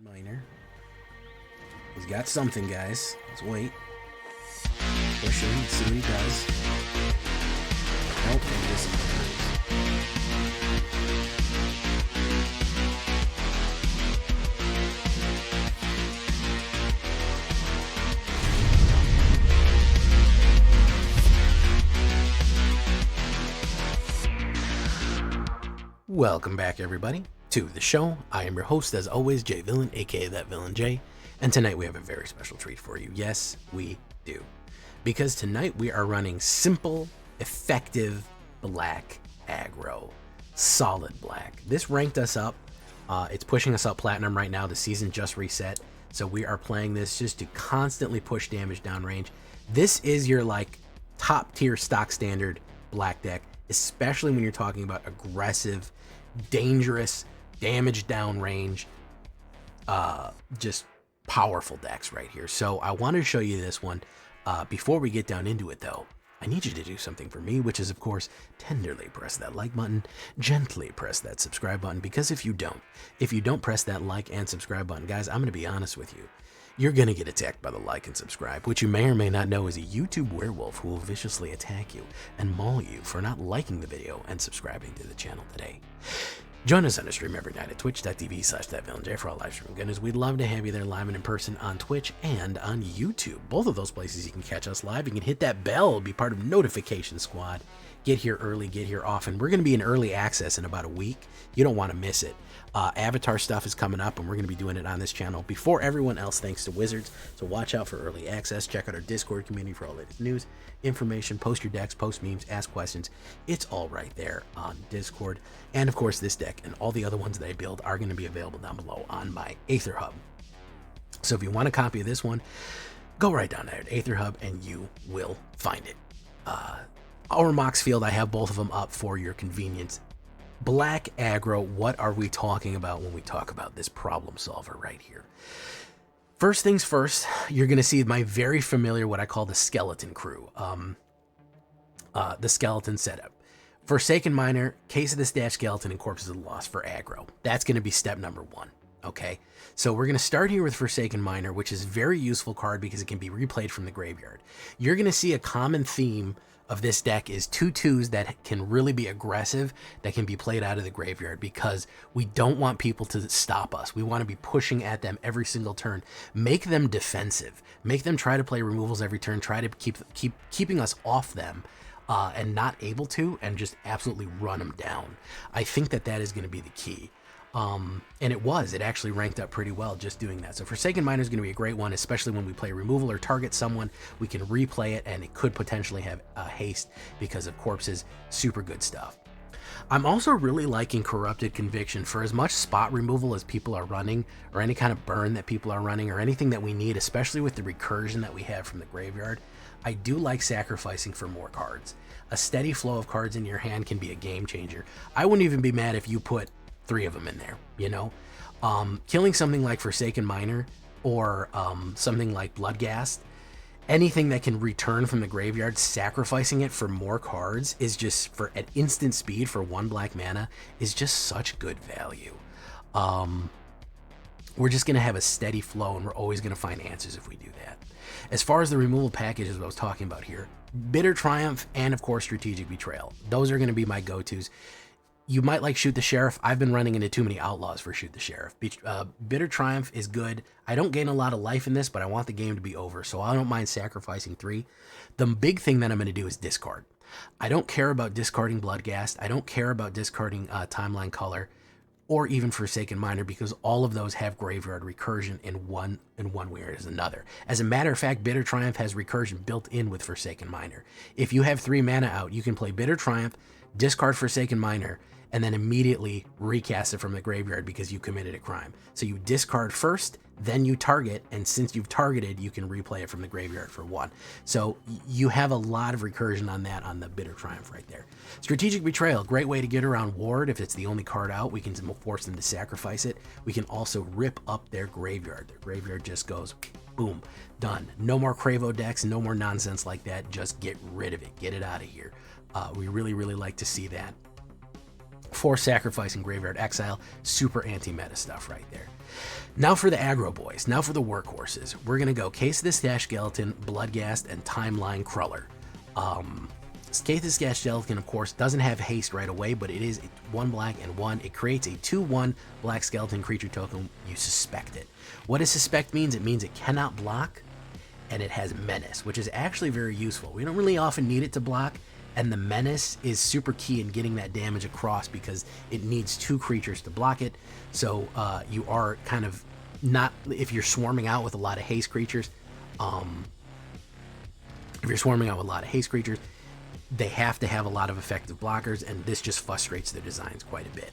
Miner. He's got something, guys. Let's wait. Push him, see what he does. Nope, he disappears. Welcome back, everybody, to the show. I am your host, as always, Jay Villain, aka That Villain Jay, and tonight we have a very special treat for you. Yes, we do. Because tonight we are running simple, effective, black aggro. Solid black. This ranked us up. It's pushing us up platinum right now. The season just reset, so we are playing this just to constantly push damage downrange. This is your, like, top tier stock standard black deck, especially when you're talking about aggressive, dangerous, damage downrange, just powerful decks right here. So I wanted to show you this one. Before we get down into it, though, I need you to do something for me, which is, of course, tenderly press that like button, gently press that subscribe button, because if you don't press that like and subscribe button, guys, I'm going to be honest with you. You're going to get attacked by the like and subscribe, which you may or may not know is a YouTube werewolf who will viciously attack you and maul you for not liking the video and subscribing to the channel today. Join us on a stream every night at twitch.tv/thatvillainj for all live stream goodness. We'd love to have you there live and in person on Twitch and on YouTube. Both of those places you can catch us live. You can hit that bell, be part of notification squad. Get here early, get here often. We're going to be in early access in about a week. You don't want to miss it. Avatar stuff is coming up, and we're going to be doing it on this channel before everyone else, thanks to Wizards. So watch out for early access. Check out our Discord community for all latest news, information, post your decks, post memes, ask questions. It's all right there on Discord. And of course, this deck and all the other ones that I build are going to be available down below on my AetherHub. So if you want a copy of this one, go right down there at AetherHub and you will find it. Our Mox Field, I have both of them up for your convenience. Black aggro, what are we talking about when we talk about this problem solver right here? First things first, you're going to see my very familiar, what I call the skeleton crew, the skeleton setup. Forsaken Miner, Case of the Staff Skeleton, and Corpses of the Lost for aggro. That's going to be step number one. Okay, so we're going to start here with Forsaken Miner, which is a very useful card because it can be replayed from the graveyard. You're going to see a common theme of this deck is 2/2s that can really be aggressive, that can be played out of the graveyard, because we don't want people to stop us. We want to be pushing at them every single turn. Make them defensive. Make them try to play removals every turn. Try to keeping us off them and not able to, and just absolutely run them down. I think that is going to be the key. And it actually ranked up pretty well just doing that. So Forsaken Miner is going to be a great one, especially when we play removal or target someone. We can replay it, and it could potentially have haste because of corpses. Super good stuff. I'm also really liking Corrupted Conviction for as much spot removal as people are running, or any kind of burn that people are running, or anything that we need, especially with the recursion that we have from the graveyard. I do like sacrificing for more cards. A steady flow of cards in your hand can be a game changer. I wouldn't even be mad if you put 3 of them in there, you know? Killing something like Forsaken Miner or something like Bloodghast, anything that can return from the graveyard, sacrificing it for more cards is just, for at instant speed for 1 black mana, is just such good value. We're just going to have a steady flow, and we're always going to find answers if we do that. As far as the removal packages I was talking about here, Bitter Triumph and, of course, Strategic Betrayal. Those are going to be my go-tos. You might like Shoot the Sheriff. I've been running into too many outlaws for Shoot the Sheriff. Bitter Triumph is good. I don't gain a lot of life in this, but I want the game to be over, so I don't mind sacrificing 3. The big thing that I'm going to do is discard. I don't care about discarding Bloodghast. I don't care about discarding Timeline Color or even Forsaken Miner, because all of those have graveyard recursion in one way or another. As a matter of fact, Bitter Triumph has recursion built in with Forsaken Miner. If you have 3 mana out, you can play Bitter Triumph, discard Forsaken Miner, and then immediately recast it from the graveyard because you committed a crime. So you discard first, then you target, and since you've targeted, you can replay it from the graveyard for 1. So you have a lot of recursion on that, on the Bitter Triumph right there. Strategic Betrayal, great way to get around Ward. If it's the only card out, we can force them to sacrifice it. We can also rip up their graveyard. Their graveyard just goes boom, done. No more Cravo decks, no more nonsense like that. Just get rid of it. Get it out of here. We really, really like to see that. Force Sacrifice and Graveyard Exile. Super anti-meta stuff right there. Now for the aggro boys. Now for the workhorses. We're going to go Case of the Stash Skeleton, Bloodghast, and Timeline Crawler. Case of the Stash Skeleton, of course, doesn't have haste right away, but it is 1 black and 1. It creates a 2/1 black skeleton creature token. You suspect it. What does suspect means? It means it cannot block, and it has menace, which is actually very useful. We don't really often need it to block, and the menace is super key in getting that damage across because it needs 2 creatures to block it. So you are kind of not, if you're swarming out with a lot of haste creatures, they have to have a lot of effective blockers, and this just frustrates their designs quite a bit.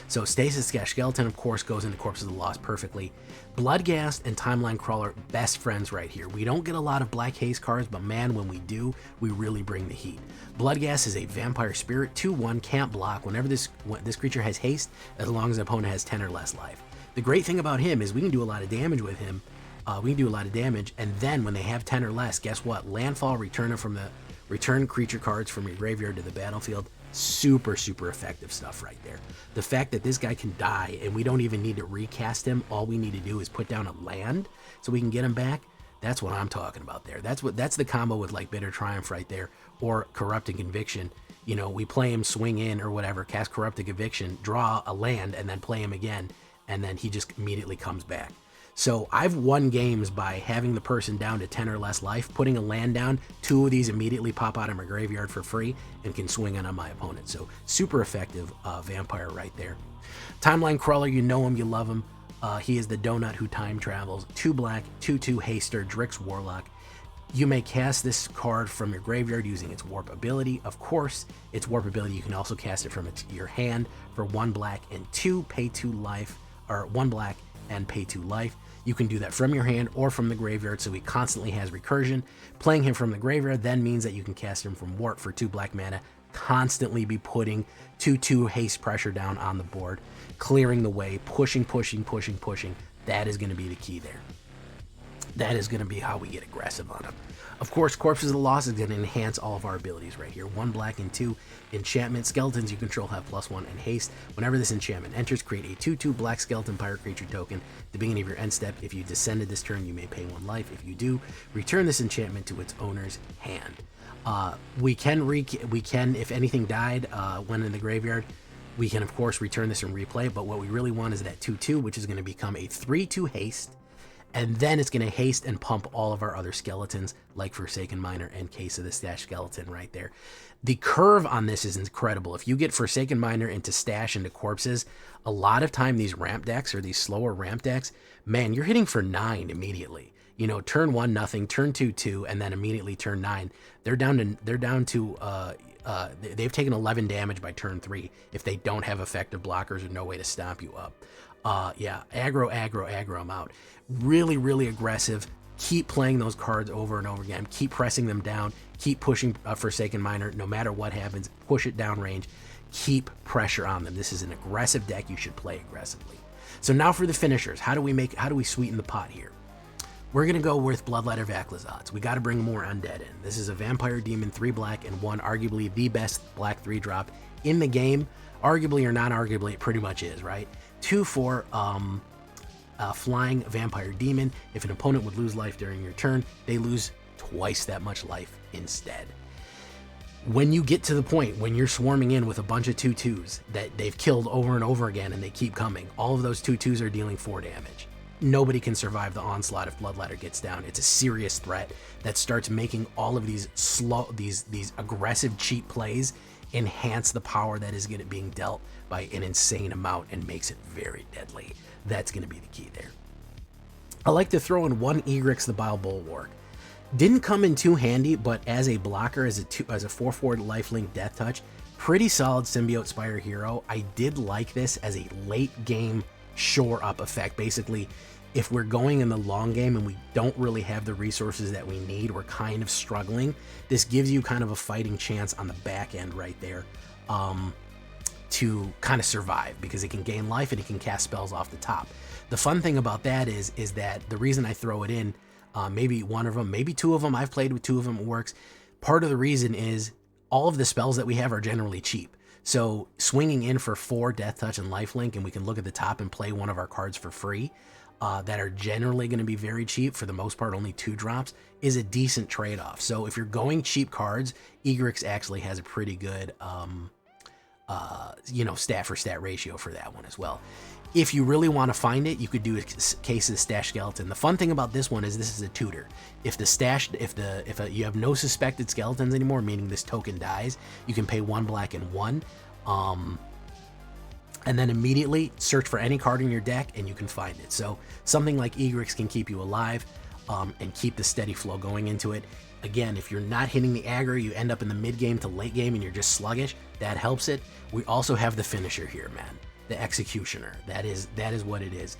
So Stasis Stash Skeleton, of course, goes into Corpses of the Lost perfectly. Bloodghast and Timeline Crawler, best friends right here. We don't get a lot of black haste cards, but man, when we do, we really bring the heat. Bloodghast is a vampire spirit, 2/1, can't block. Whenever this creature has haste, as long as the opponent has 10 or less life. The great thing about him is we can do a lot of damage with him. And then when they have 10 or less, guess what? Landfall, return creature cards from your graveyard to the battlefield. Super, super effective stuff right there. The fact that this guy can die and we don't even need to recast him, all we need to do is put down a land so we can get him back. That's what I'm talking about there. That's the combo with like Bitter Triumph right there, or Corrupting Conviction. You know, we play him, swing in or whatever, cast Corrupting Conviction, draw a land, and then play him again, and then he just immediately comes back. So I've won games by having the person down to 10 or less life, putting a land down, 2 of these immediately pop out of my graveyard for free and can swing in on my opponent. So super effective vampire right there. Timeline Crawler, you know him, you love him. He is the donut who time travels. 2 black, 2/2 haster, Drix Warlock. You may cast this card from your graveyard using its warp ability. Of course, its warp ability, you can also cast it from your hand for 1 black and 2, pay 2 life, or 1 black and pay 2 life. You can do that from your hand or from the graveyard, so he constantly has recursion. Playing him from the graveyard then means that you can cast him from warp for 2 black mana, constantly be putting 2/2 haste pressure down on the board, clearing the way, pushing. That is going to be the key there. That is going to be how we get aggressive on him. Of course, Corpses of the Lost is going to enhance all of our abilities right here. 1 black and 2 enchantment. Skeletons you control have +1 and haste. Whenever this enchantment enters, create a 2/2 black skeleton pirate creature token at the beginning of your end step. If you descended this turn, you may pay 1 life. If you do, return this enchantment to its owner's hand. We can, if anything died when in the graveyard, we can of course return this and replay. But what we really want is that 2/2, which is going to become a 3/2 haste. And then it's going to haste and pump all of our other skeletons, like Forsaken Miner and Case of the Stash Skeleton right there. The curve on this is incredible. If you get Forsaken Miner into Stash into Corpses, a lot of time these ramp decks, or these slower ramp decks, man, you're hitting for 9 immediately. You know, turn 1 nothing, turn 2 2, and then immediately turn 9. They've taken 11 damage by turn 3 if they don't have effective blockers or no way to stomp you up. Yeah, aggro, I'm out. Really, really aggressive. Keep playing those cards over and over again. Keep pressing them down. Keep pushing Forsaken Miner. No matter what happens, push it down range. Keep pressure on them. This is an aggressive deck. You should play aggressively. So now for the finishers. How do we sweeten the pot here? We're going to go with Bloodletter Vaclazots. We got to bring more undead in. This is a vampire demon, 3 black and 1, arguably the best black 3-drop in the game. Arguably or non-arguably, it pretty much is, right? 2/4 flying vampire demon. If an opponent would lose life during your turn, they lose twice that much life instead. When you get to the point when you're swarming in with a bunch of 2/2s that they've killed over and over again and they keep coming, all of those 2/2s are dealing 4 damage. Nobody can survive the onslaught if Bloodletter gets down. It's a serious threat that starts making all of these these aggressive cheap plays enhance the power that is being dealt by an insane amount and makes it very deadly. That's going to be the key there. I like to throw in 1 Egrix the Bile Bulwark. Didn't come in too handy, but as a blocker, as a 4/4 lifelink death touch, pretty solid Symbiote Spire hero. I did like this as a late game shore up effect. Basically, if we're going in the long game and we don't really have the resources that we need, we're kind of struggling, this gives you kind of a fighting chance on the back end right there to kind of survive, because it can gain life and it can cast spells off the top. The fun thing about that is that the reason I throw it in, maybe 1 of them, maybe 2 of them, I've played with 2 of them, it works. Part of the reason is all of the spells that we have are generally cheap. So swinging in for 4 Death Touch and Lifelink, and we can look at the top and play one of our cards for free, that are generally going to be very cheap, for the most part only 2 drops, is a decent trade-off. So if you're going cheap cards, Egrix actually has a pretty good stat for stat ratio for that one as well. If you really want to find it, you could do a case of the Stash Skeleton. The fun thing about this one is this is a tutor. If you have no suspected skeletons anymore, meaning this token dies, you can pay 1 black and 1, and then immediately search for any card in your deck and you can find it. So something like Egrix can keep you alive and keep the steady flow going into it. Again, if you're not hitting the aggro, you end up in the mid game to late game and you're just sluggish, that helps it. We also have the finisher here, man. The Executioner. That is what it is.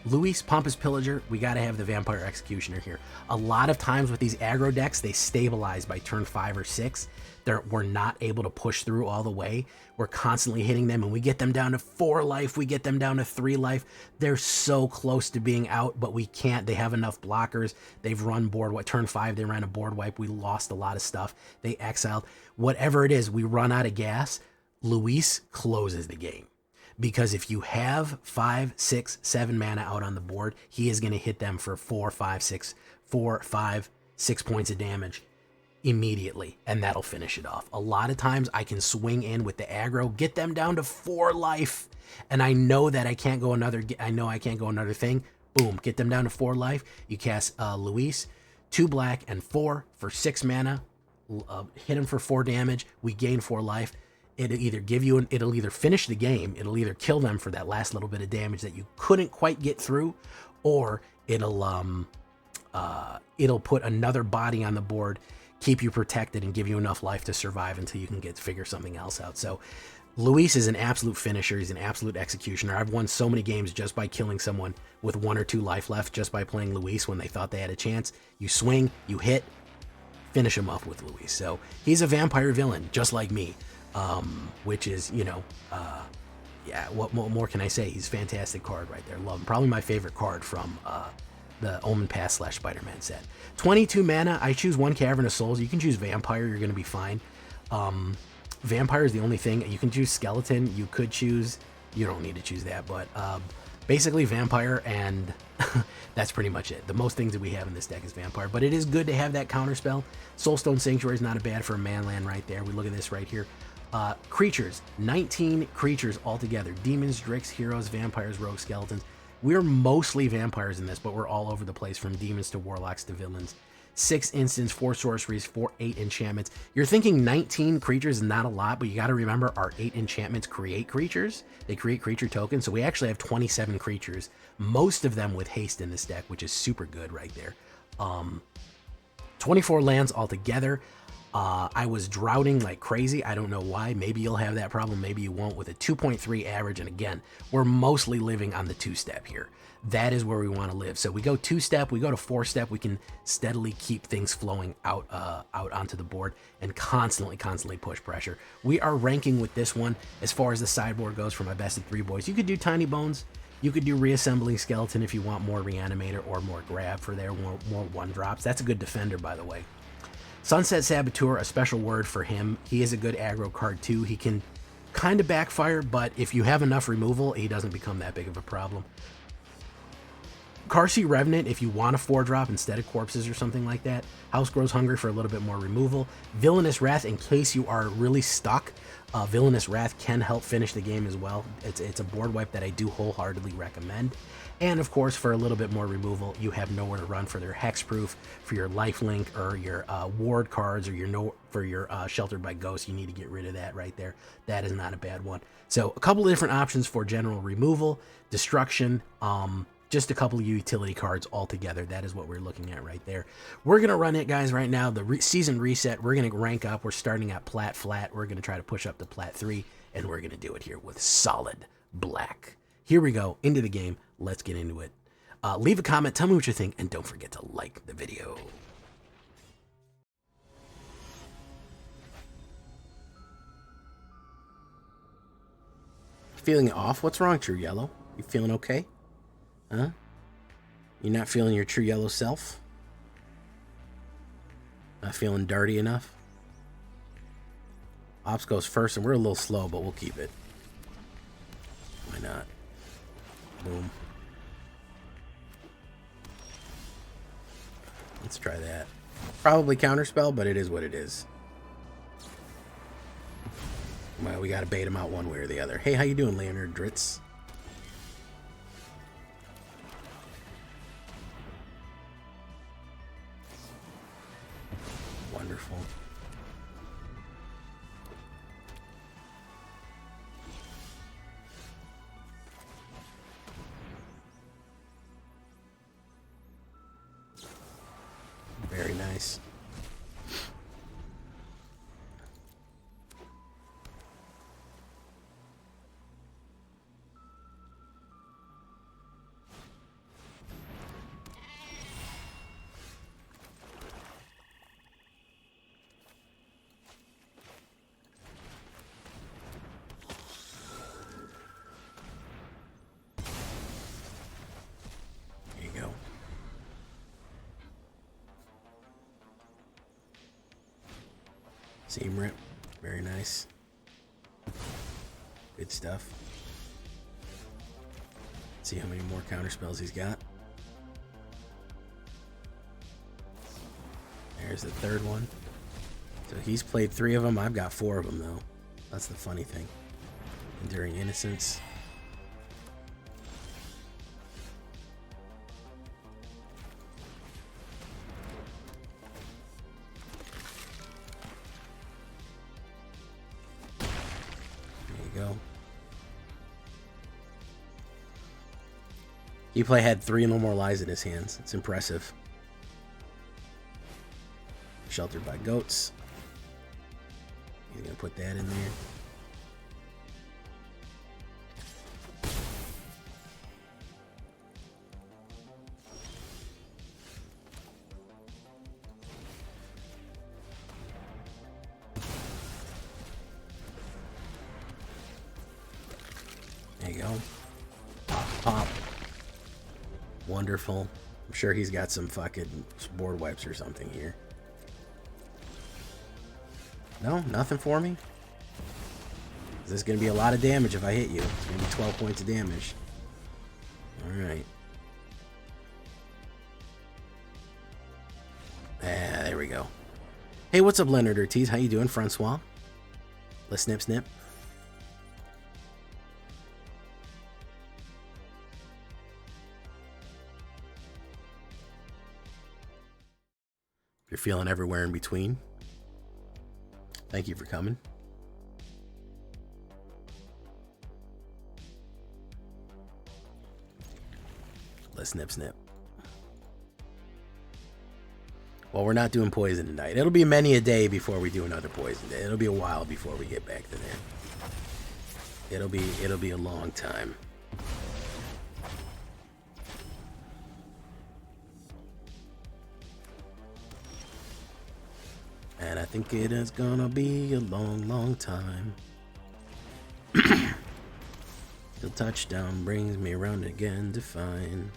Luis, Pompous Pillager, we got to have the Vampire Executioner here. A lot of times with these aggro decks, they stabilize by turn 5 or 6. We're not able to push through all the way. We're constantly hitting them, and we get them down to 4 life. We get them down to 3 life. They're so close to being out, but we can't. They have enough blockers. They've run board wipe. Turn 5, they ran a board wipe. We lost a lot of stuff. They exiled. Whatever it is, we run out of gas. Luis closes the game. Because if you have 5, 6, 7 mana out on the board, he is going to hit them for 4, 5, 6 points of damage immediately, and that'll finish it off. A lot of times I can swing in with the aggro, get them down to 4 life, and I know that I can't go another thing. Boom, get them down to 4 life. You cast Luis, 2 black and 4 for 6 mana, hit him for 4 damage. We gain 4 life. It'll either finish the game, it'll either kill them for that last little bit of damage that you couldn't quite get through, or it'll put another body on the board, keep you protected, and give you enough life to survive until you can figure something else out. So Luis is an absolute finisher. He's an absolute executioner. I've won so many games just by killing someone with 1 or 2 life left, just by playing Luis when they thought they had a chance. You swing, you hit, finish him off with Luis. So he's a vampire villain, just like me. Which is, what more can I say? He's a fantastic card right there. Love him. Probably my favorite card from the Omenpaths / Spider-Man set. 22 mana. I choose 1 Cavern of Souls. You can choose Vampire. You're going to be fine. Vampire is the only thing. You can choose Skeleton. You could choose... You don't need to choose that, but basically Vampire, and that's pretty much it. The most things that we have in this deck is Vampire, but it is good to have that counterspell. Soulstone Sanctuary is not bad for a manland right there. We look at this right here. Creatures, 19 creatures altogether. Demons, Drix, Heroes, Vampires, Rogues, Skeletons. We're mostly vampires in this, but we're all over the place, from demons to warlocks to villains. 6 instants, 4 sorceries, 8 enchantments. You're thinking 19 creatures is not a lot, but you got to remember our 8 enchantments create creatures. They create creature tokens, so we actually have 27 creatures, most of them with haste in this deck, which is super good right there. 24 lands altogether. I was droughting like crazy. I don't know why. Maybe you'll have that problem. Maybe you won't, with a 2.3 average. And again, we're mostly living on the 2-step here. That is where we want to live. So we go 2-step, we go to 4-step. We can steadily keep things flowing out onto the board and constantly push pressure. We are ranking with this one as far as the sideboard goes for my best of 3 boys. You could do Tiny Bones. You could do Reassembling Skeleton if you want more Reanimator or more Grab for their more 1-drops. That's a good defender, by the way. Sunset Saboteur, a special word for him. He is a good aggro card too. He can kind of backfire, but if you have enough removal, he doesn't become that big of a problem. Karsi Revenant, if you want a 4-drop instead of corpses or something like that. House Grows Hungry for a little bit more removal. Villainous Wrath, in case you are really stuck. Villainous Wrath can help finish the game as well. It's a board wipe that I do wholeheartedly recommend. And of course, for a little bit more removal, you have nowhere to run for their Hexproof, for your Lifelink, or your Ward cards, or for your Sheltered by Ghosts. You need to get rid of that right there. That is not a bad one. So a couple of different options for general removal, destruction, just a couple of utility cards altogether. That is what we're looking at right there. We're going to run it, guys, right now. The season reset, we're going to rank up. We're starting at Plat Flat. We're going to try to push up to Plat 3, and we're going to do it here with solid black. Here we go, into the game. Let's get into it. Leave a comment, tell me what you think, and don't forget to like the video. Feeling off? What's wrong, True Yellow? You feeling okay? Huh? You're not feeling your true yellow self? Not feeling dirty enough? Ops goes first, and we're a little slow, but we'll keep it. Why not? Boom. Let's try that. Probably counterspell, but it is what it is. Well, we gotta bait him out one way or the other. Hey, how you doing, Leonard Dritz? Wonderful. Very nice. Seam rip. Very nice. Good stuff. Let's see how many more counter spells he's got. There's the third one. So he's played 3 of them. I've got 4 of them, though. That's the funny thing. Enduring Innocence. He had 3 no more lies in his hands. It's impressive. Sheltered by goats. He's gonna put that in there. There you go. Pop, pop. Wonderful. I'm sure he's got some fucking board wipes or something here. No, nothing for me. This is going to be a lot of damage if I hit you. It's going to be 12 points of damage. Alright. Ah, there we go. Hey, what's up, Leonard Ortiz? How you doing, Francois? Let's snip, snip. You're feeling everywhere in between. Thank you for coming. Let's snip, snip. Well, we're not doing poison tonight. It'll be many a day before we do another poison day. It'll be a while before we get back to there. It'll be a long time. And I think it is gonna be a long, long time. Till touchdown brings me around again to find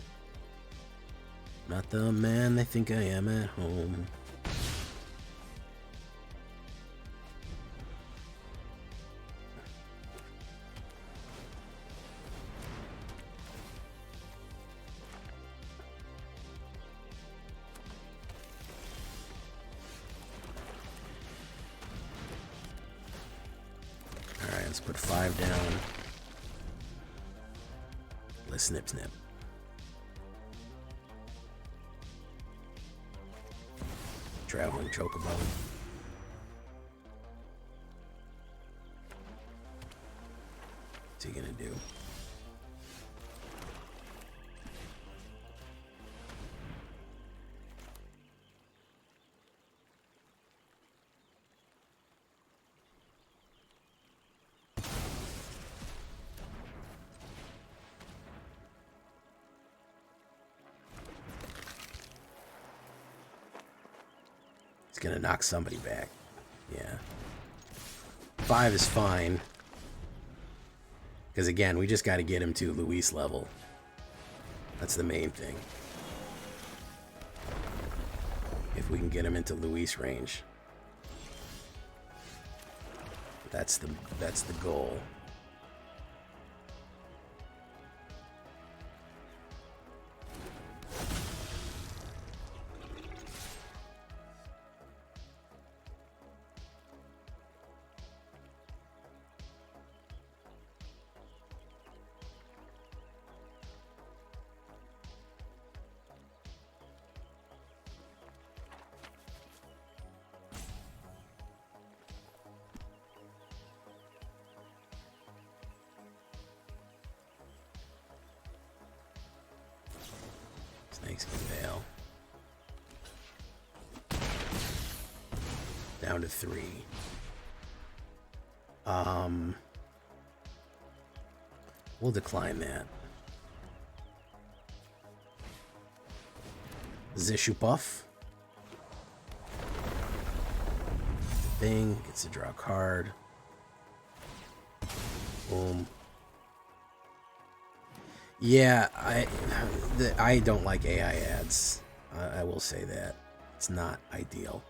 not the man they think I am at home. Let's put 5 down. Let's snip, snip. Traveling chocobo. What's he gonna do? Gonna knock somebody back. Yeah. 5 is fine. Because again, we just got to get him to Luis level. That's the main thing. If we can get him into Luis range. That's the goal. Snakes can fail. Down to 3. We'll decline that. Zishu buff. Thing gets to draw a card. Boom. Yeah, I don't like AI ads. I will say that. It's not ideal.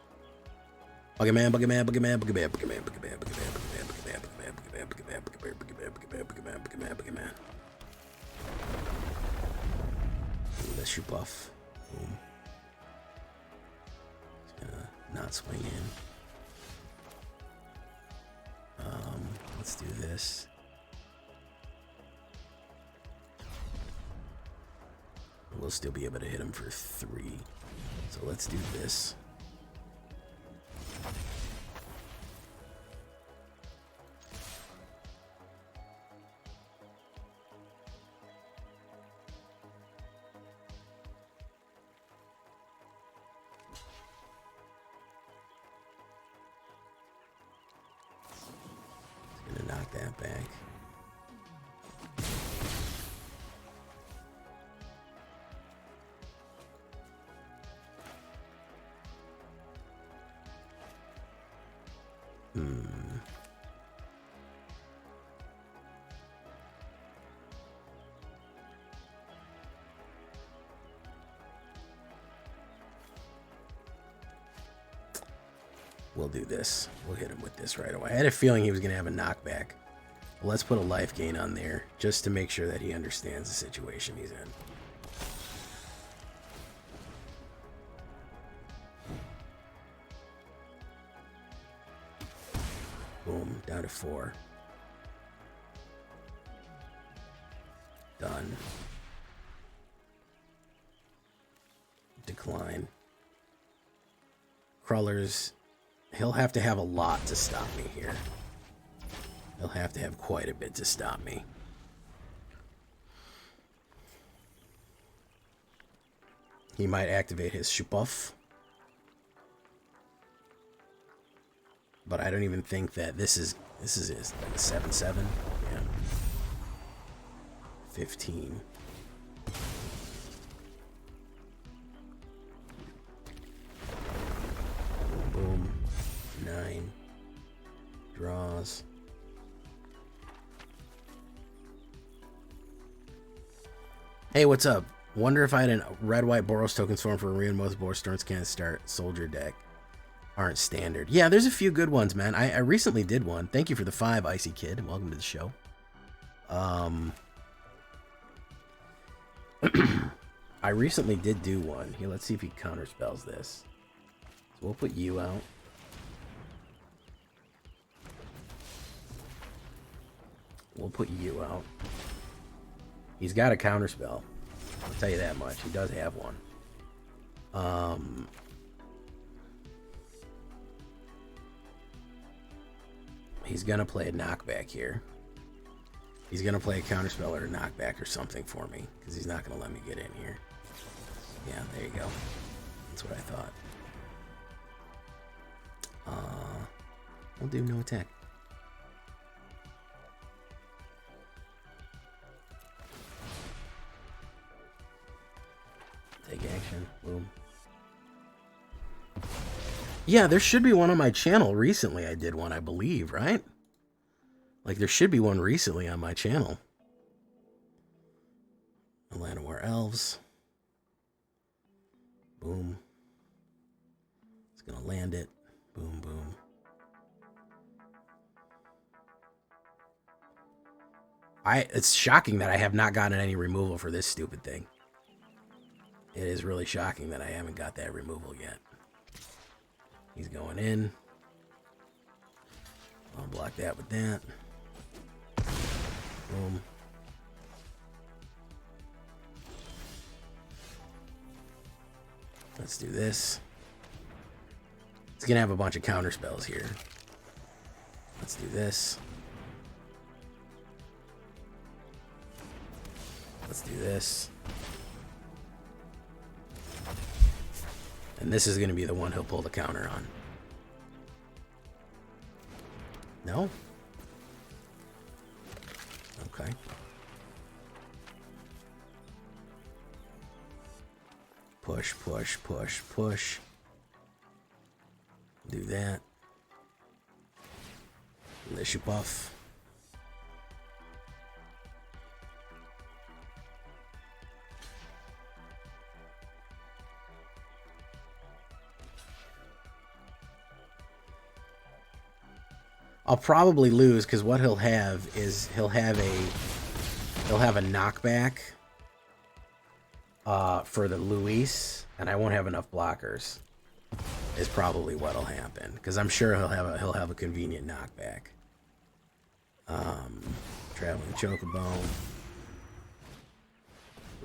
Boogeyman, boogeyman, boogeyman, boogeyman, boogeyman, boogeyman, boogeyman, boogeyman, boogeyman, boogeyman, boogeyman, boogeyman, boogeyman, boogeyman, boogeyman, boogeyman, boogeyman. Let's shoot buff. Boom. Just gonna not swing in. Let's do this. We'll still be able to hit him for 3. So let's do this. It's gonna knock that back. We'll do this. We'll hit him with this right away. I had a feeling he was going to have a knockback. Well, let's put a life gain on there just to make sure that he understands the situation he's in. Boom, down to 4. Done. Decline. Crawlers, he'll have to have a lot to stop me here. He'll have to have quite a bit to stop me. He might activate his Shubuff. But I don't even think that this is his like 7/7. Yeah. 15. Boom. 9. Draws. Hey, what's up? Wonder if I had a red-white Boros token storm for Arena. Most Boros storms can't start soldier deck. Aren't standard. Yeah, there's a few good ones, man. I recently did one. Thank you for the 5, Icy Kid. Welcome to the show. I recently did do one. Here, let's see if he counterspells this. So we'll put you out. We'll put you out. He's got a counterspell. I'll tell you that much. He does have one. He's gonna play a knockback here. He's gonna play a counterspell or a knockback or something for me, because he's not gonna let me get in here. Yeah, there you go. That's what I thought. We'll do no attack. Take action. Boom. Yeah, there should be one on my channel recently. I did one, I believe, right? Like, there should be one recently on my channel. Atlanta War Elves. Boom. It's gonna land it. Boom, boom. It's shocking that I have not gotten any removal for this stupid thing. It is really shocking that I haven't got that removal yet. He's going in. I'll block that with that. Boom. Let's do this. It's gonna have a bunch of counter spells here. Let's do this. Let's do this. And this is gonna be the one he'll pull the counter on. No? Okay. Push, push, push, push. Do that. Let you buff. I'll probably lose because what he'll have is he'll have a knockback for the Luis, and I won't have enough blockers. Is probably what'll happen because I'm sure he'll have a convenient knockback. Traveling Chocobo.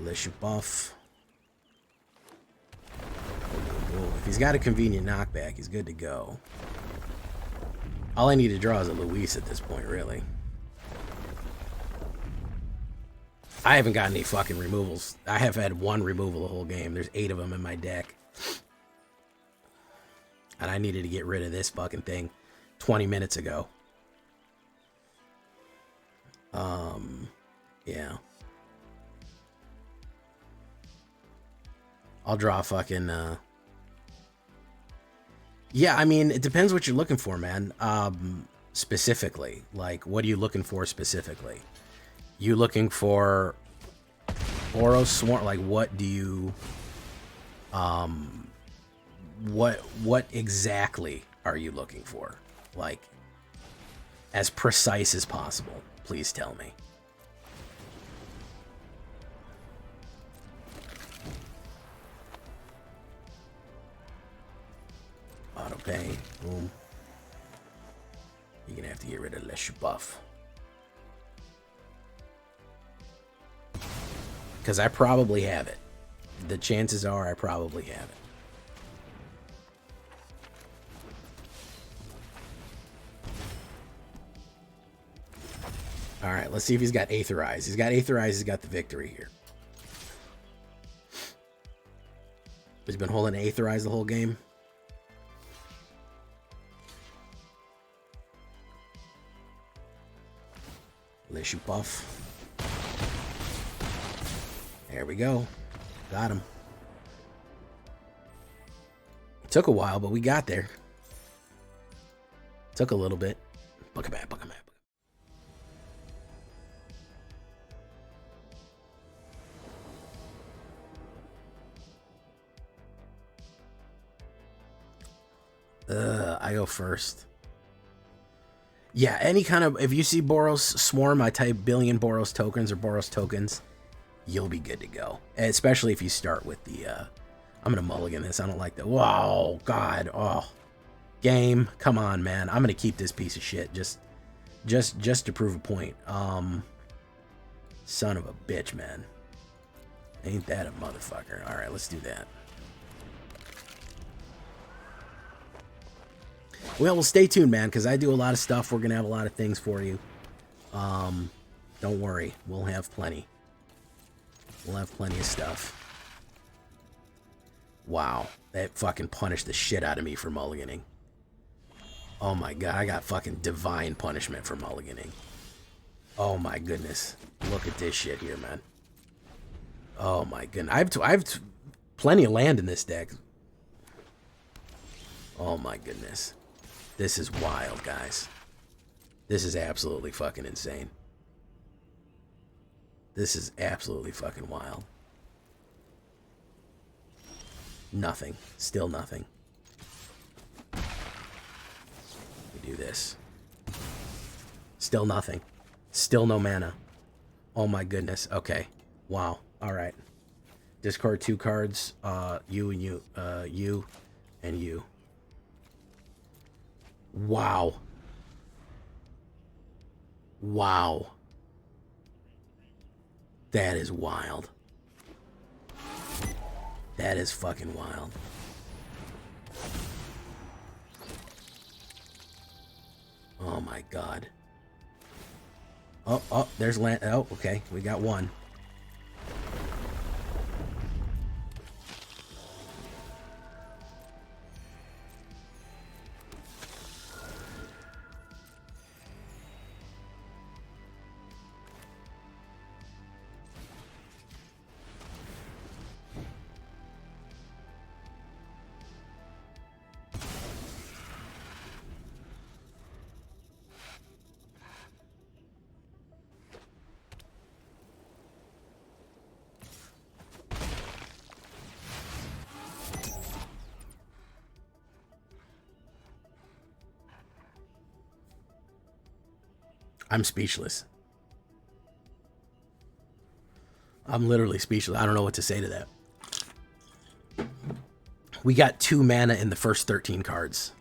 Let you buff. If he's got a convenient knockback, he's good to go. All I need to draw is a Luis at this point, really. I haven't got any fucking removals. I have had one removal the whole game. There's 8 of them in my deck. And I needed to get rid of this fucking thing 20 minutes ago. Yeah. I'll draw fucking, yeah, I mean, it depends what you're looking for, man. Specifically. Like, what are you looking for specifically? You looking for Boros Swarm? Like, what do you... What exactly are you looking for? Like, as precise as possible. Please tell me. Auto pay. Boom. You're gonna have to get rid of less you buff. Because I probably have it. The chances are I probably have it. Alright, let's see if he's got Aetherize. He's got Aetherize, he's got the victory here. He's been holding Aetherize the whole game. Let you buff. There we go. Got him. Took a while, but we got there. Took a little bit. Book him back, book him back. I go first. Yeah, any kind of... If you see Boros Swarm, I type billion Boros tokens or Boros tokens, you'll be good to go. Especially if you start with the... I'm going to mulligan this. I don't like that. Whoa, God. Oh. Game. Come on, man. I'm going to keep this piece of shit. Just to prove a point. Son of a bitch, man. Ain't that a motherfucker. Alright, let's do that. Well, stay tuned, man, because I do a lot of stuff. We're going to have a lot of things for you. Don't worry. We'll have plenty. We'll have plenty of stuff. Wow. That fucking punished the shit out of me for mulliganing. Oh, my God. I got fucking divine punishment for mulliganing. Oh, my goodness. Look at this shit here, man. Oh, my goodness. I have plenty of land in this deck. Oh, my goodness. This is wild, guys. This is absolutely fucking insane. This is absolutely fucking wild. Nothing. Still nothing. We do this. Still nothing. Still no mana. Oh my goodness. Okay. Wow. All right. Discard 2 cards. You and you. You and you. Wow. Wow. That is wild. That is fucking wild. Oh my god. Oh, there's land. Oh, okay. We got one. I'm speechless. I'm literally speechless. I don't know what to say to that. We got 2 mana in the first 13 cards.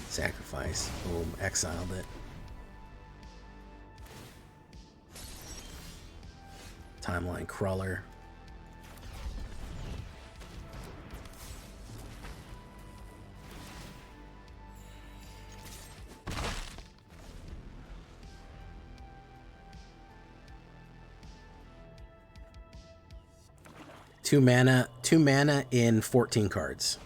Sacrifice. Boom. Exiled it. Timeline crawler. Two mana in 14 cards.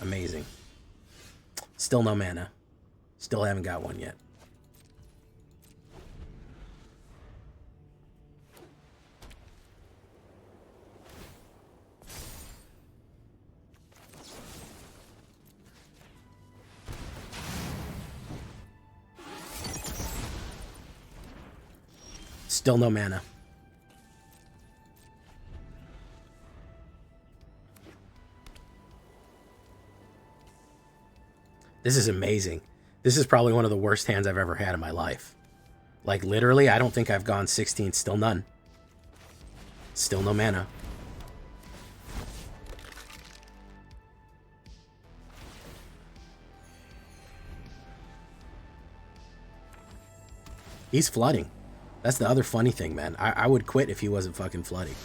Amazing. Still no mana. Still haven't got one yet. Still no mana. This is amazing. This is probably one of the worst hands I've ever had in my life. Like, literally, I don't think I've gone 16. Still none. Still no mana. He's flooding. That's the other funny thing, man. I would quit if he wasn't fucking flooding.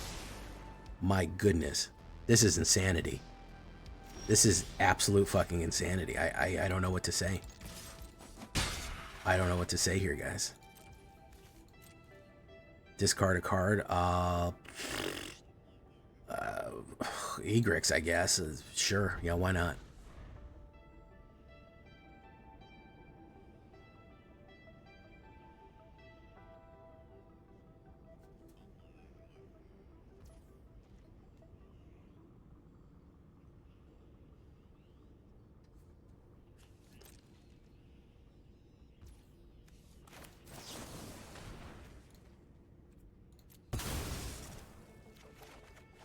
My goodness. This is insanity. This is absolute fucking insanity. I don't know what to say. I don't know what to say here, guys. Discard a card. Egrix, I guess. Sure. Yeah, why not?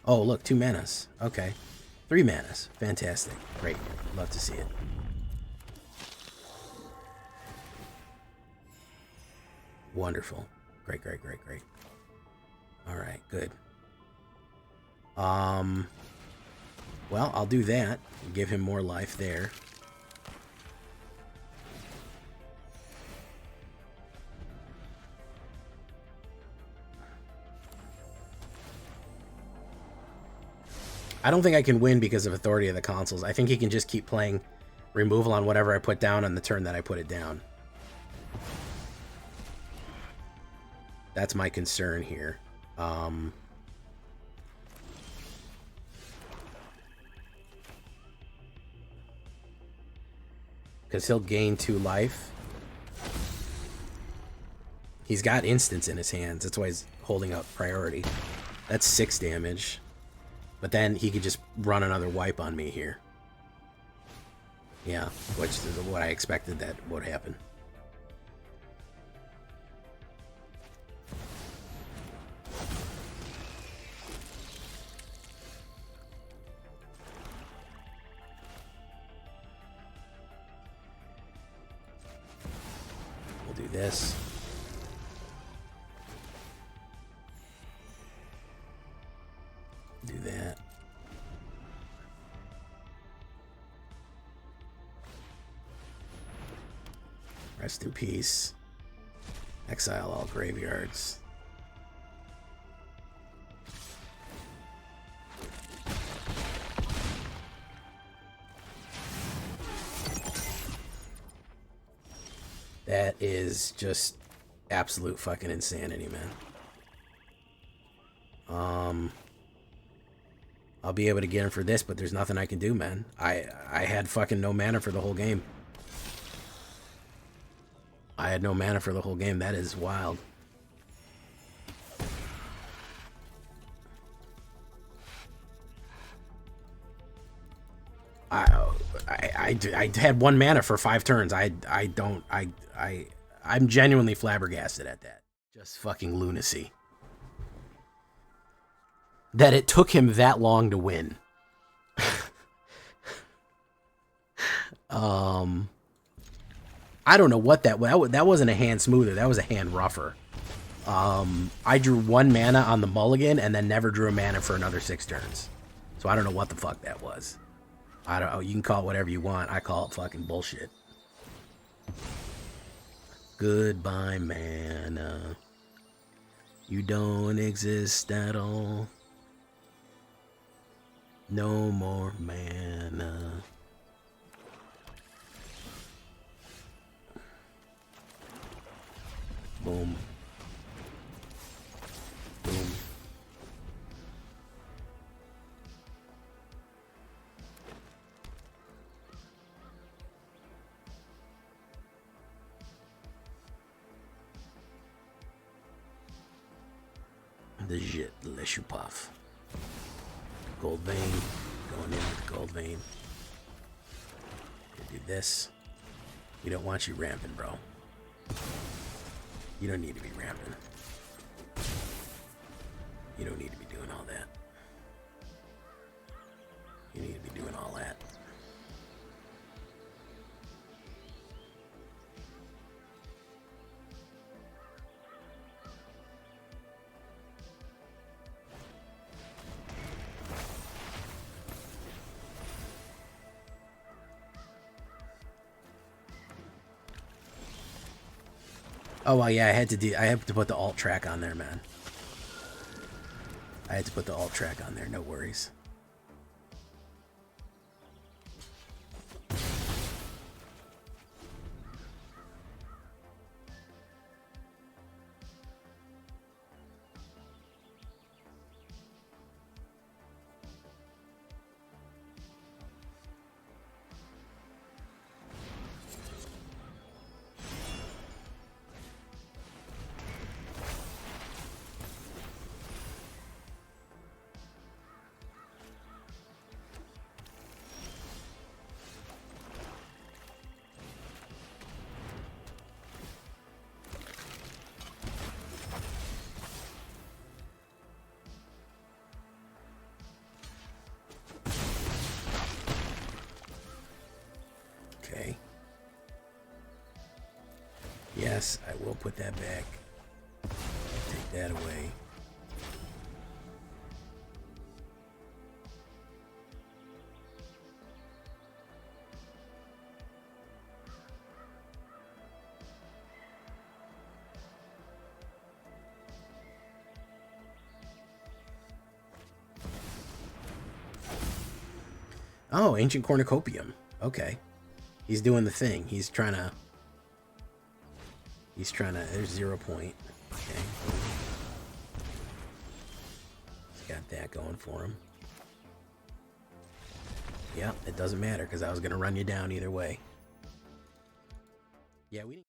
Oh, look, 2 manas. Okay. 3 manas. Fantastic. Great. Love to see it. Wonderful. Great, great, great, great. All right, good. Well, I'll do that. Give him more life there. I don't think I can win because of Authority of the Consuls. I think he can just keep playing removal on whatever I put down on the turn that I put it down. That's my concern here. Because he'll gain 2 life. He's got instants in his hands. That's why he's holding up priority. That's 6 damage. But then he could just run another wipe on me here. Yeah, which is what I expected that would happen. We'll do this. Do that. Rest in peace. Exile all graveyards. That is just absolute fucking insanity, man. I'll be able to get him for this, but there's nothing I can do, man. I had fucking no mana for the whole game. I had no mana for the whole game. That is wild. I had 1 mana for 5 turns. I'm genuinely flabbergasted at that. Just fucking lunacy. That it took him that long to win. I don't know what that was. That wasn't a hand smoother. That was a hand rougher. I drew 1 mana on the mulligan and then never drew a mana for another 6 turns. So I don't know what the fuck that was. I don't know. You can call it whatever you want. I call it fucking bullshit. Goodbye, mana. You don't exist at all. No more mana. Boom. Boom. The shit, let you puff. Gold vein, going in with the gold vein. Do this. We don't want you ramping, bro. You don't need to be ramping. You don't need to be doing all that. You need to be doing all that. Oh well, yeah, I have to put the alt track on there, man. I had to put the alt track on there, no worries. Okay. Yes, I will put that back. Take that away. Oh, Ancient Cornucopium. Okay. He's doing the thing. He's trying to... There's 0 point. Okay. He's got that going for him. Yep, it doesn't matter because I was going to run you down either way. Yeah, we...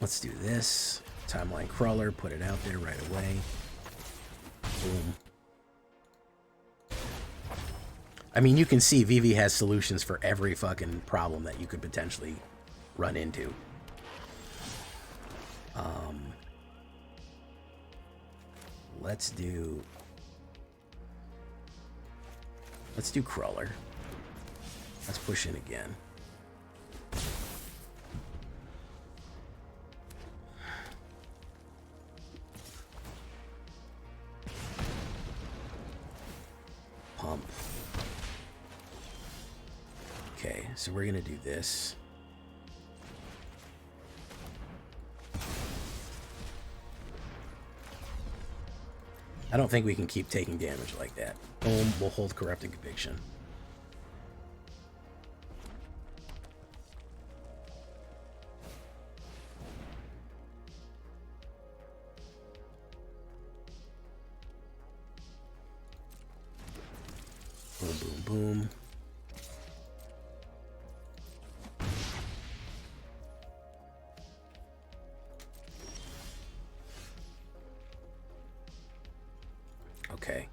Let's do this. Timeline crawler, put it out there right away. Boom. I mean, you can see Vivi has solutions for every fucking problem that you could potentially run into. Let's do crawler. Let's push in again. Pump. Okay, so we're gonna do this. I don't think we can keep taking damage like that. Boom, we'll hold Corrupting Conviction. Boom, boom, boom. Okay.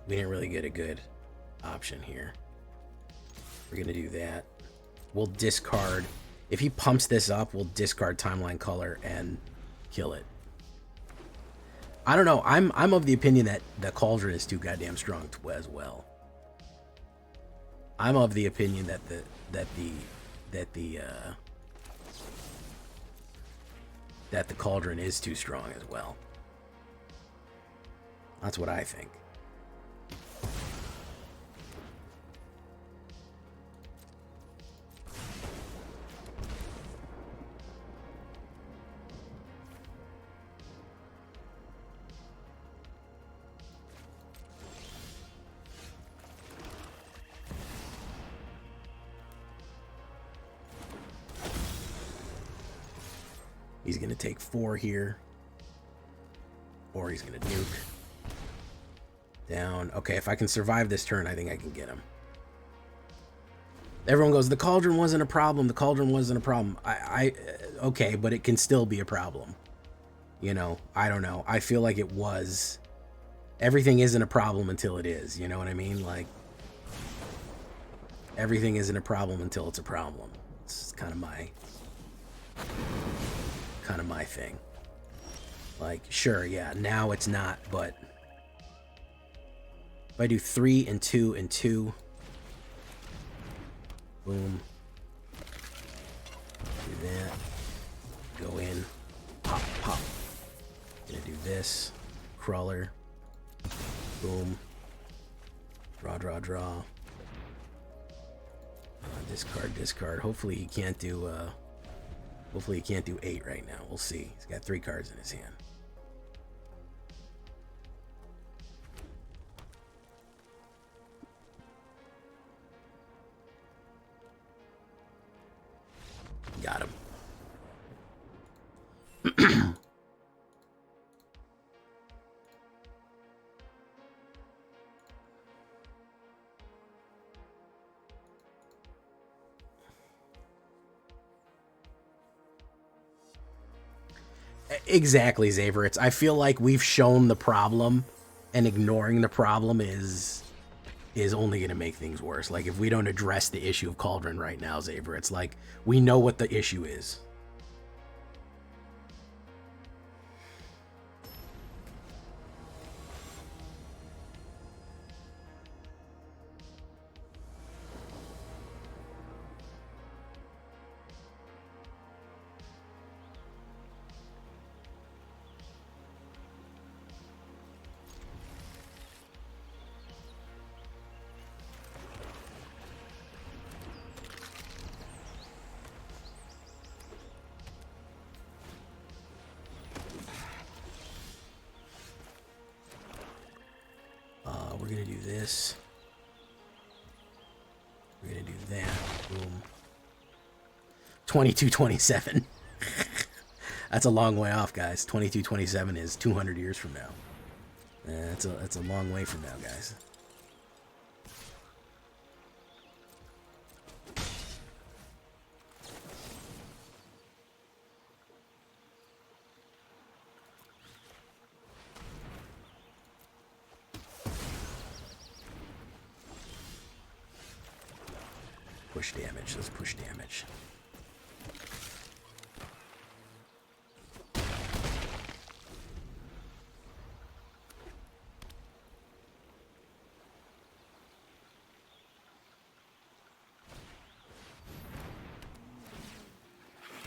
We didn't really get a good option here. We're going to do that. We'll discard. If he pumps this up, we'll discard Timeline Color and kill it. I don't know. I'm of the opinion that the Cauldron is too goddamn strong as well. I'm of the opinion that the Cauldron is too strong as well. That's what I think. He's going to take 4 here. Or he's going to nuke. Down. Okay, if I can survive this turn, I think I can get him. Everyone goes, the Cauldron wasn't a problem. The Cauldron wasn't a problem. Okay, but it can still be a problem. You know, I don't know. I feel like it was. Everything isn't a problem until it is. You know what I mean? Like, everything isn't a problem until it's a problem. It's kind of my thing. Like, sure, yeah, now it's not, but if I do 3 and 2 and 2, boom, do that, go in, pop, pop, gonna do this, crawler, boom, draw, draw, draw, discard, discard. Hopefully he can't do 8 right now. We'll see. He's got 3 cards in his hand. Got him. Exactly, Xaver. I feel like we've shown the problem, and ignoring the problem is only going to make things worse. Like, if we don't address the issue of Cauldron right now, Xaver, it's like we know what the issue is. We're going to do this. We're going to do that. Boom. 2227. That's a long way off, guys. 2227 is 200 years from now. That's a long way from now, guys. push damage. Let's push damage.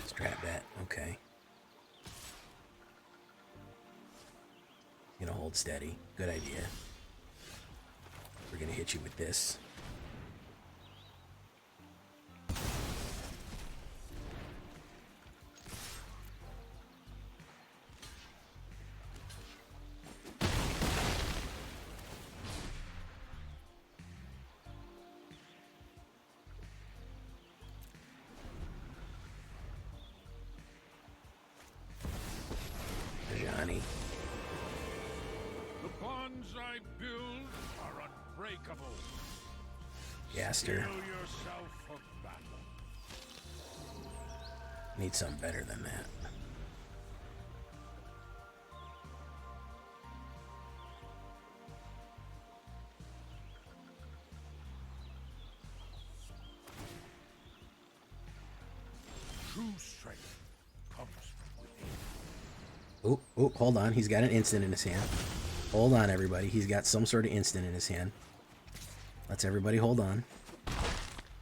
Strap that. Okay. Gonna hold steady. Good idea. We're gonna hit you with this. Johnny. The bonds I build are unbreakable. Gaster. Steel yourself for battle. Need something better than that. True strength comes from within. Oh, hold on. He's got an instant in his hand. Hold on, everybody. He's got some sort of instant in his hand. Let's everybody hold on.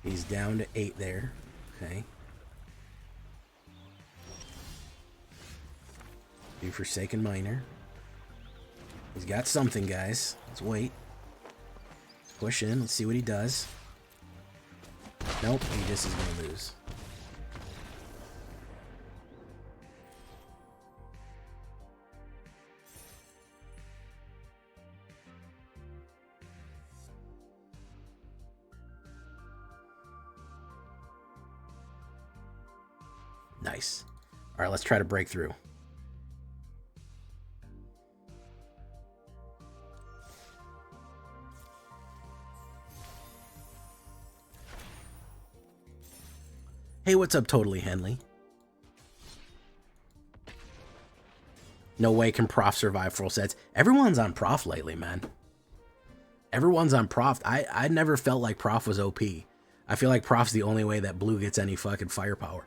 He's down to 8 there. Okay. Do Forsaken Miner. He's got something, guys. Let's wait. Push in. Let's see what he does. Nope, he just is going to lose. Nice. All right, let's try to break through. Hey, what's up, Totally Henley? No way can Prof survive full sets. Everyone's on Prof lately, man. Everyone's on Prof. I never felt like Prof was OP. I feel like Prof's the only way that blue gets any fucking firepower.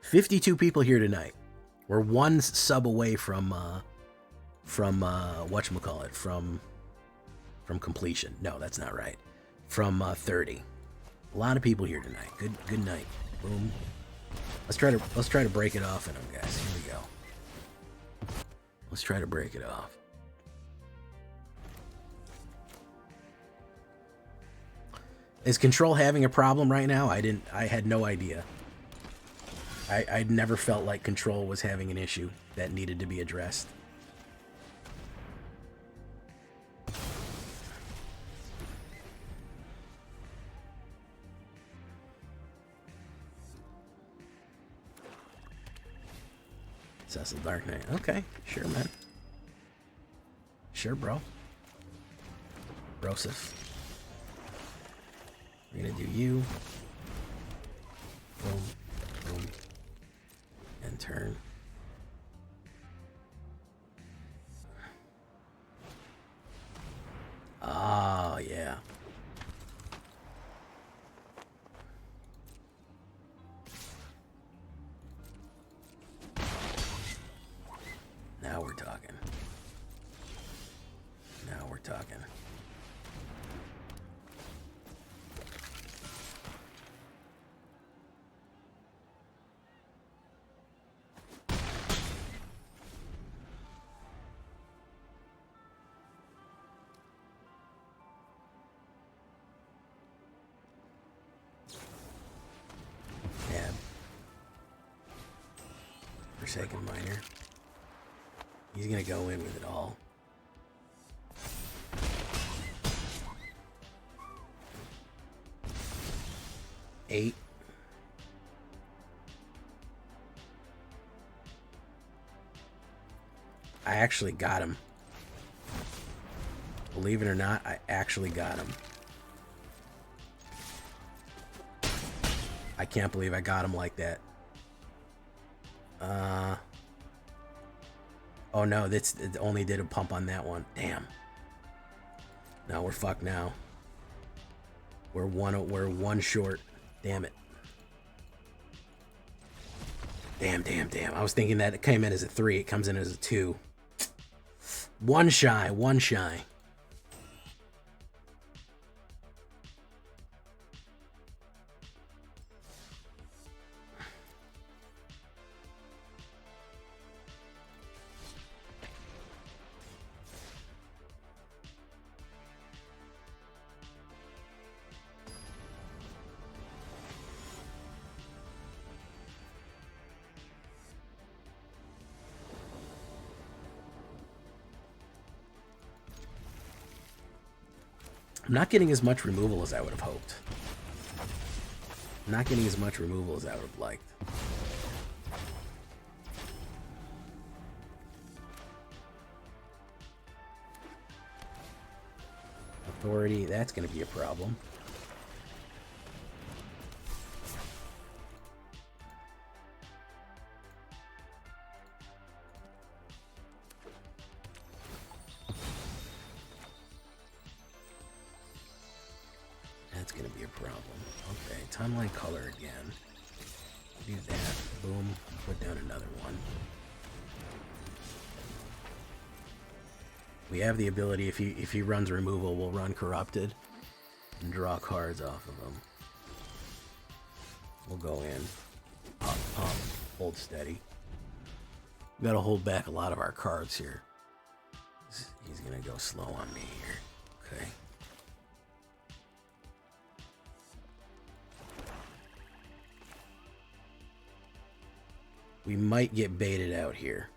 52 people here tonight. We're one sub away from whatchamacallit, from completion. No, that's not right. From 30. A lot of people here tonight. Good night. Boom. Let's try to break it off in them, guys. Here we go. Let's try to break it off. Is Control having a problem right now? I had no idea. I'd never felt like Control was having an issue that needed to be addressed. Cecil Dark Knight. Okay, sure, man. Sure, bro. Broseph. We're gonna do you. Boom, boom. And turn. Oh, yeah. Now we're talking. Now we're talking. Forsaken Miner. He's gonna go in with it all. Eight. I actually got him. Believe it or not, I actually got him. I can't believe I got him like that. Oh no, it only did a pump on that one. Damn. No, we're fucked now. We're one short. Damn it. Damn. I was thinking that it came in as a 3. It comes in as a 2. One shy. I'm not getting as much removal as I would have hoped. I'm not getting as much removal as I would have liked. Authority, that's going to be a problem. That's going to be a problem. Okay, timeline color again. Do that. Boom. Put down another one. We have the ability, if he runs removal, we'll run corrupted and draw cards off of him. We'll go in. Up, hold steady. We gotta hold back a lot of our cards here. He's gonna go slow on me here. Okay. We might get baited out here.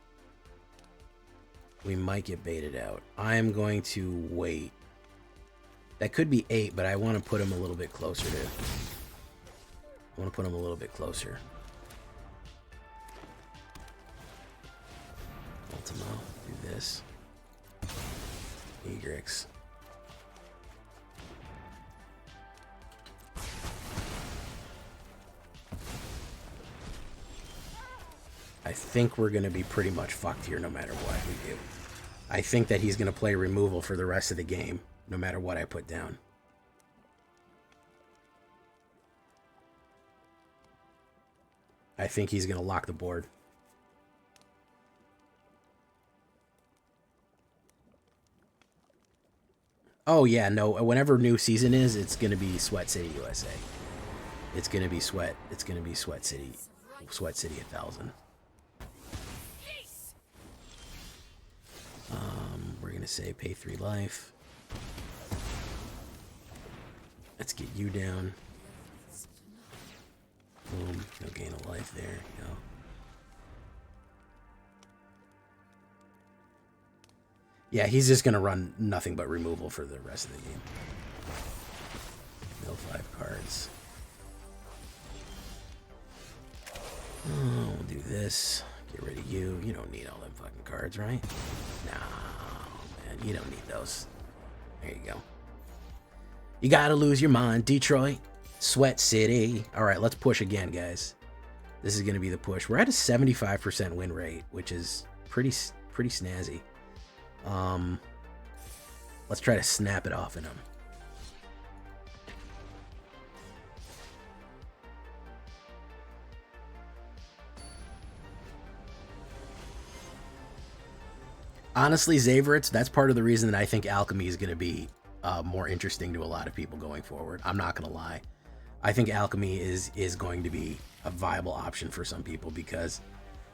We might get baited out. I am going to wait. That could be 8, but I want to put him a little bit closer to... I want to put him a little bit closer. Ultimo. Do this. Egrix. I think we're going to be pretty much fucked here no matter what we do. I think that he's going to play removal for the rest of the game, no matter what I put down. I think he's going to lock the board. Oh, yeah, no. Whenever new season is, it's going to be Sweat City, USA. It's going to be Sweat. It's going to be Sweat City 1000. We're going to say pay 3 life. Let's get you down. Boom. No gain of life there. No. Yeah, he's just going to run nothing but removal for the rest of the game. Mill 5 cards. Oh, we'll do this. Get rid of you. You don't need all them fucking cards, right? No, man. You don't need those. There you go. You gotta lose your mind. Detroit. Sweat City. Alright, let's push again, guys. This is gonna be the push. We're at a 75% win rate, which is pretty snazzy. Let's try to snap it off in him. Honestly, Zaveritz, that's part of the reason that I think Alchemy is going to be more interesting to a lot of people going forward. I'm not going to lie. I think Alchemy is going to be a viable option for some people because,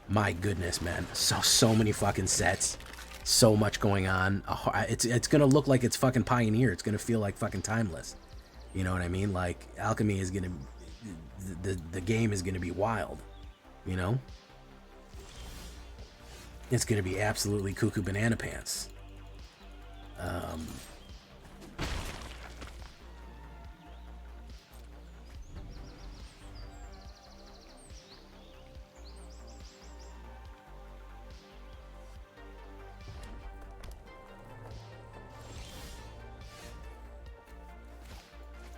my goodness, man, so many fucking sets, so much going on. It's going to look like it's fucking Pioneer. It's going to feel like fucking Timeless. You know what I mean? Like, Alchemy is going to... The game is going to be wild, you know? It's going to be absolutely cuckoo banana pants.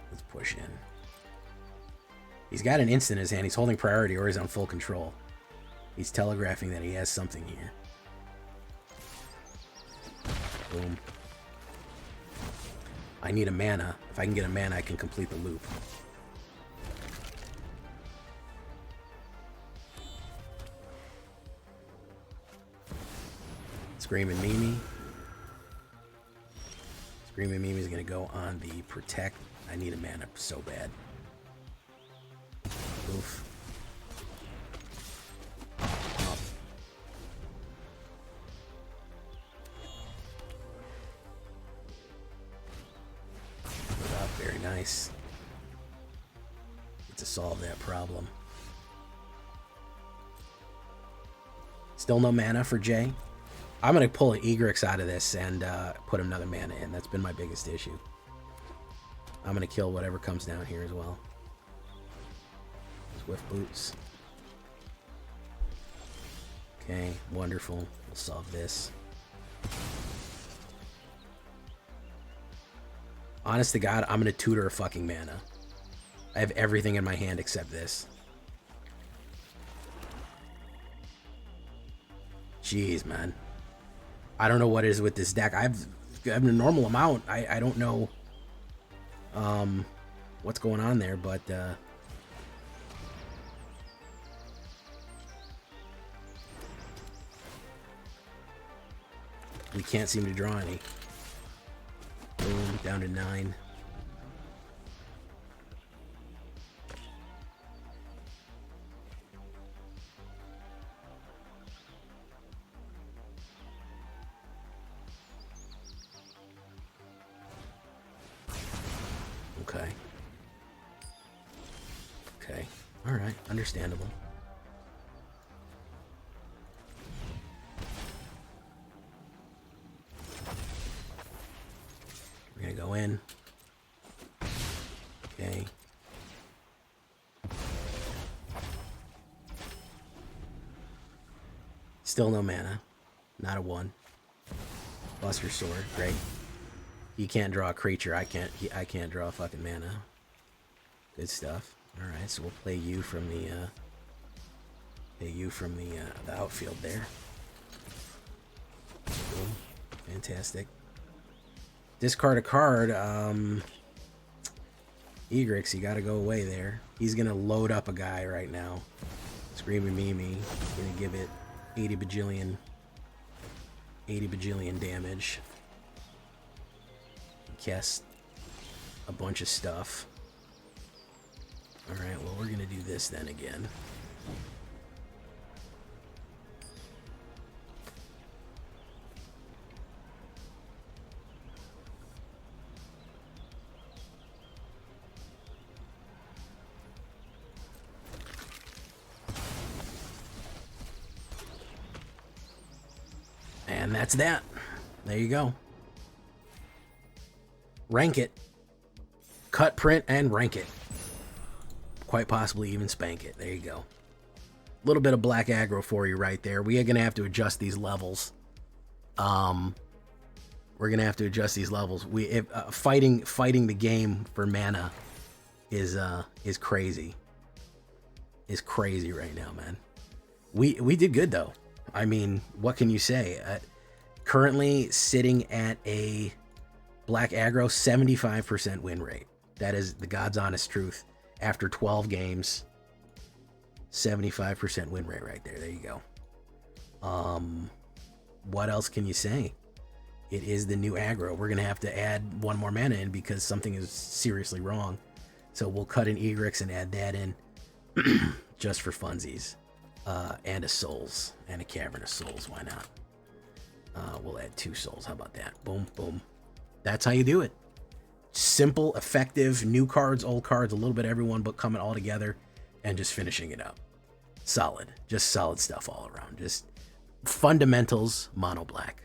Let's push in. He's got an instant in his hand. He's holding priority or he's on full control. He's telegraphing that he has something here. Boom. I need a mana. If I can get a mana, I can complete the loop. Screaming Mimi. Screaming Mimi is going to go on the protect. I need a mana so bad. Oof. Oh. Very nice. Get to solve that problem. Still no mana for Jay. I'm going to pull an Egrix out of this and put another mana in. That's been my biggest issue. I'm going to kill whatever comes down here as well. Swift Boots. Okay, wonderful. We'll solve this. Honest to God, I'm going to tutor a fucking mana. I have everything in my hand except this. Jeez, man. I don't know what it is with this deck. I have a normal amount. I don't know what's going on there, but we can't seem to draw any. Boom, down to 9. Okay. Okay. All right. Understandable. We're gonna go in. Okay. Still no mana. Not a 1. Buster Sword. Great. You can't draw a creature. I can't draw a fucking mana. Good stuff. All right, so we'll play you from the outfield there. Cool. Fantastic. Discard a card. Egrix, you got to go away there. He's gonna load up a guy right now. Screaming Mimi. Gonna give it 80 bajillion damage. Cast a bunch of stuff. Alright, well, we're gonna do this then again. And that's that. There you go. Rank it. Cut, print, and rank it. Quite possibly even spank it. There you go. A little bit of black aggro for you right there. We are going to have to adjust these levels. We're going to have to adjust these levels. Fighting the game for mana is crazy. Is crazy right now, man. We did good though. I mean, what can you say? Currently sitting at a black aggro 75% win rate. That is the God's honest truth. After 12 games, 75% win rate right there. There you go. What else can you say? It is the new aggro. We're going to have to add 1 more mana in because something is seriously wrong. So we'll cut an Egrix and add that in just for funsies. And a Souls. And a Cavern of Souls. Why not? We'll add 2 Souls. How about that? Boom, boom. That's how you do it. Simple, effective, new cards, old cards, a little bit of everyone, but coming all together and just finishing it up. Solid. Just solid stuff all around. Just fundamentals, mono black.